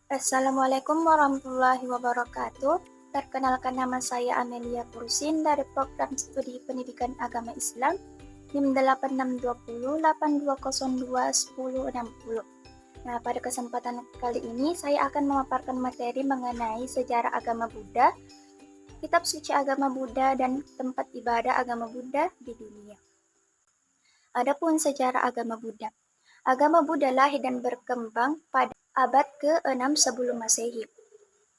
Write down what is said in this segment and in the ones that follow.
Assalamualaikum warahmatullahi wabarakatuh. Perkenalkan, nama saya Amelia Kursin dari program studi pendidikan agama Islam NIM 862082021060. Nah, pada kesempatan kali ini saya akan memaparkan materi mengenai sejarah agama Buddha, kitab suci agama Buddha, dan tempat ibadah agama Buddha di dunia. Adapun sejarah agama Buddha. Agama Buddha lahir dan berkembang pada abad ke-6 sebelum Masehi.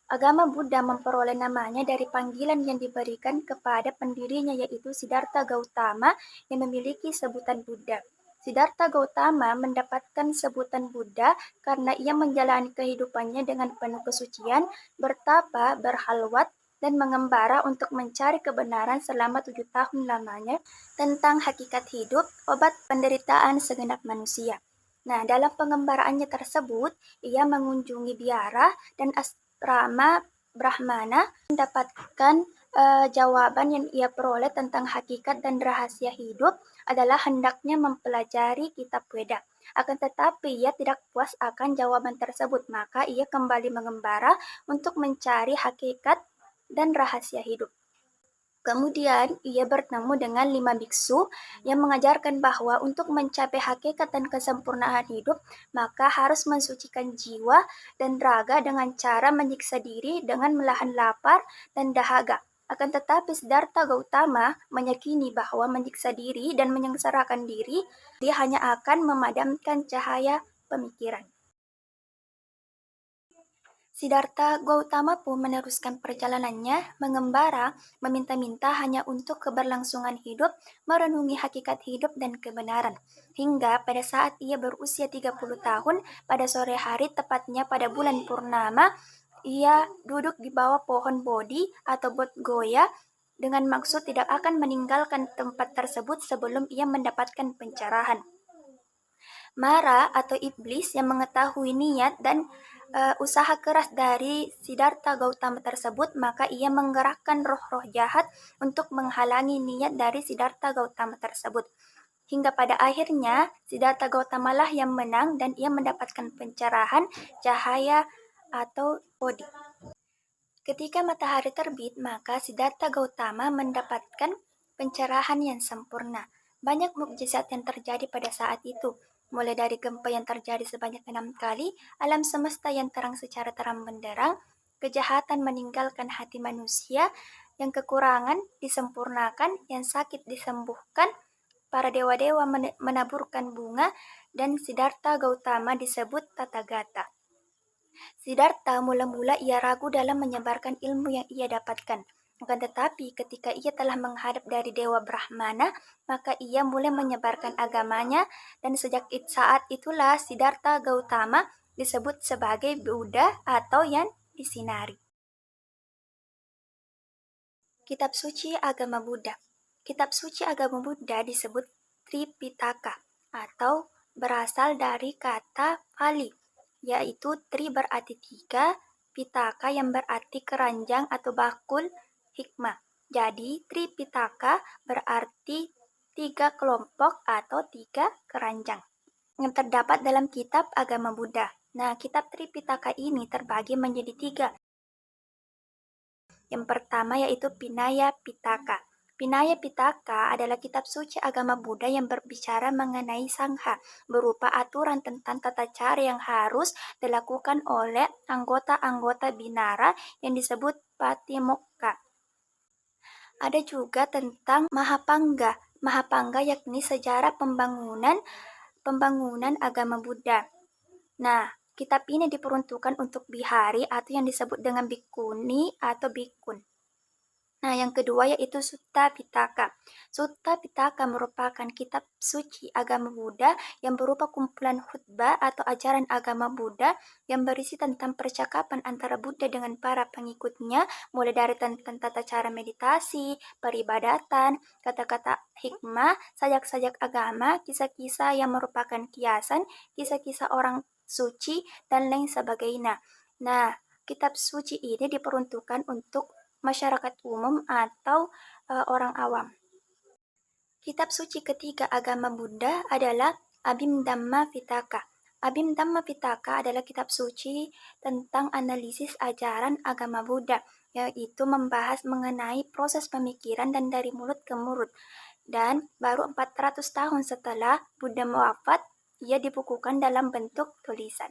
Agama Buddha memperoleh namanya dari panggilan yang diberikan kepada pendirinya, yaitu Siddhartha Gautama, yang memiliki sebutan Buddha. Siddhartha Gautama mendapatkan sebutan Buddha karena ia menjalani kehidupannya dengan penuh kesucian, bertapa, berhalwat, dan mengembara untuk mencari kebenaran selama 7 tahun lamanya tentang hakikat hidup, obat penderitaan segenap manusia. Nah, dalam pengembaraannya tersebut, ia mengunjungi biara dan asrama Brahmana, mendapatkan jawaban yang ia peroleh tentang hakikat dan rahasia hidup adalah hendaknya mempelajari kitab Weda. Akan tetapi ia tidak puas akan jawaban tersebut, maka ia kembali mengembara untuk mencari hakikat dan rahasia hidup. Kemudian ia bertemu dengan 5 biksu yang mengajarkan bahwa untuk mencapai hakikat dan kesempurnaan hidup, maka harus mensucikan jiwa dan raga dengan cara menyiksa diri dengan menahan lapar dan dahaga. Akan tetapi Siddhartha Gautama meyakini bahwa menyiksa diri dan menyengsarakan diri, dia hanya akan memadamkan cahaya pemikiran. Siddhartha Gautama pun meneruskan perjalanannya mengembara, meminta-minta hanya untuk keberlangsungan hidup, merenungi hakikat hidup dan kebenaran. Hingga pada saat ia berusia 30 tahun, pada sore hari tepatnya pada bulan purnama, ia duduk di bawah pohon bodhi atau bodhgaya dengan maksud tidak akan meninggalkan tempat tersebut sebelum ia mendapatkan pencerahan. Mara atau iblis yang mengetahui niat dan usaha keras dari Siddhartha Gautama tersebut, maka ia menggerakkan roh-roh jahat untuk menghalangi niat dari Siddhartha Gautama tersebut. Hingga pada akhirnya Siddhartha Gautama lah yang menang dan ia mendapatkan pencerahan, cahaya atau bodhi. Ketika matahari terbit, maka Siddhartha Gautama mendapatkan pencerahan yang sempurna. Banyak mukjizat yang terjadi pada saat itu, mulai dari gempa yang terjadi sebanyak 6 kali, alam semesta yang terang secara terang benderang, kejahatan meninggalkan hati manusia, yang kekurangan disempurnakan, yang sakit disembuhkan, para dewa-dewa menaburkan bunga, dan Siddhartha Gautama disebut Tathagata. Siddhartha mula-mula ia ragu dalam menyebarkan ilmu yang ia dapatkan. Akan tetapi ketika ia telah menghadap dari Dewa Brahmana, maka ia mulai menyebarkan agamanya, dan sejak saat itulah Siddhartha Gautama disebut sebagai Buddha atau yang disinari. Kitab suci agama Buddha. Kitab suci agama Buddha disebut Tripitaka atau berasal dari kata Pali, yaitu tri berarti 3, pitaka yang berarti keranjang atau bakul, hikmah. Jadi Tripitaka berarti 3 kelompok atau 3 keranjang yang terdapat dalam kitab agama Buddha. Nah, kitab Tripitaka ini terbagi menjadi 3. Yang pertama yaitu Vinaya Pitaka. Vinaya Pitaka adalah kitab suci agama Buddha yang berbicara mengenai sangha, berupa aturan tentang tata cara yang harus dilakukan oleh anggota-anggota binara yang disebut Patimokkha. Ada juga tentang Mahapangga. Mahapangga yakni sejarah pembangunan agama Buddha. Nah, kitab ini diperuntukkan untuk bihari atau yang disebut dengan bikuni atau bikun. Nah, yang kedua yaitu Sutta Pitaka. Sutta Pitaka merupakan kitab suci agama Buddha yang berupa kumpulan khutbah atau ajaran agama Buddha yang berisi tentang percakapan antara Buddha dengan para pengikutnya, mulai dari tentang tata cara meditasi, peribadatan, kata-kata hikmah, sajak-sajak agama, kisah-kisah yang merupakan kiasan, kisah-kisah orang suci, dan lain sebagainya. Nah, kitab suci ini diperuntukkan untuk masyarakat umum atau orang awam. Kitab suci ketiga agama Buddha adalah Abhidhamma Pitaka Abhim Dhammapitaka adalah kitab suci tentang analisis ajaran agama Buddha, yaitu membahas mengenai proses pemikiran dan dari mulut ke mulut. Dan baru 400 tahun setelah Buddha wafat, ia dibukukan dalam bentuk tulisan.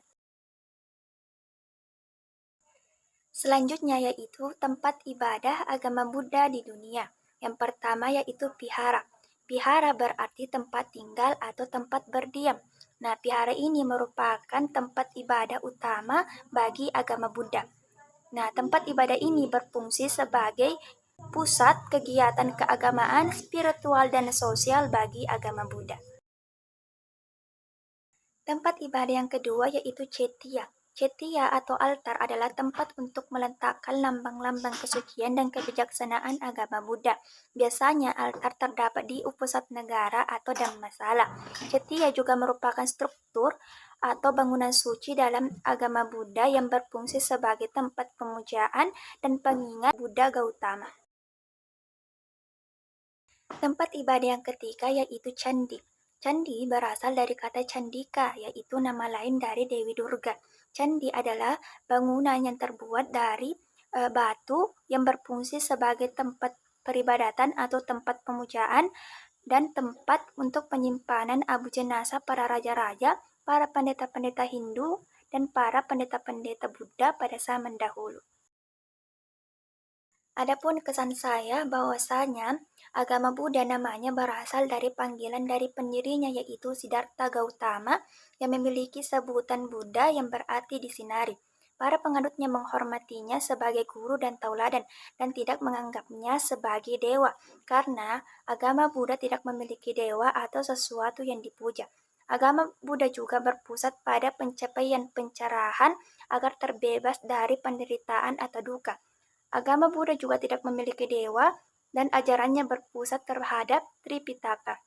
Selanjutnya yaitu tempat ibadah agama Buddha di dunia. Yang pertama yaitu vihara. Vihara berarti tempat tinggal atau tempat berdiam. Nah, vihara ini merupakan tempat ibadah utama bagi agama Buddha. Nah, tempat ibadah ini berfungsi sebagai pusat kegiatan keagamaan, spiritual, dan sosial bagi agama Buddha. Tempat ibadah yang kedua yaitu Cetya. Cetya atau altar adalah tempat untuk meletakkan lambang-lambang kesucian dan kebijaksanaan agama Buddha. Biasanya altar terdapat di pusat negara atau Dhammasala. Cetya juga merupakan struktur atau bangunan suci dalam agama Buddha yang berfungsi sebagai tempat pemujaan dan pengingat Buddha Gautama. Tempat ibadah yang ketiga yaitu candi. Candi berasal dari kata Candika, yaitu nama lain dari Dewi Durga. Candi adalah bangunan yang terbuat dari batu yang berfungsi sebagai tempat peribadatan atau tempat pemujaan dan tempat untuk penyimpanan abu jenazah para raja-raja, para pendeta-pendeta Hindu, dan para pendeta-pendeta Buddha pada zaman dahulu. Adapun kesan saya bahwasanya agama Buddha namanya berasal dari panggilan dari pendirinya yaitu Siddhartha Gautama yang memiliki sebutan Buddha yang berarti disinari. Para penganutnya menghormatinya sebagai guru dan tauladan dan tidak menganggapnya sebagai dewa karena agama Buddha tidak memiliki dewa atau sesuatu yang dipuja. Agama Buddha juga berpusat pada pencapaian pencerahan agar terbebas dari penderitaan atau duka. Agama Buddha juga tidak memiliki dewa dan ajarannya berpusat terhadap Tripitaka.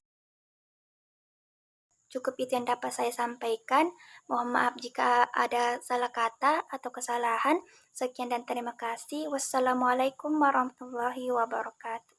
Cukup itu yang dapat saya sampaikan. Mohon maaf jika ada salah kata atau kesalahan. Sekian dan terima kasih. Wassalamualaikum warahmatullahi wabarakatuh.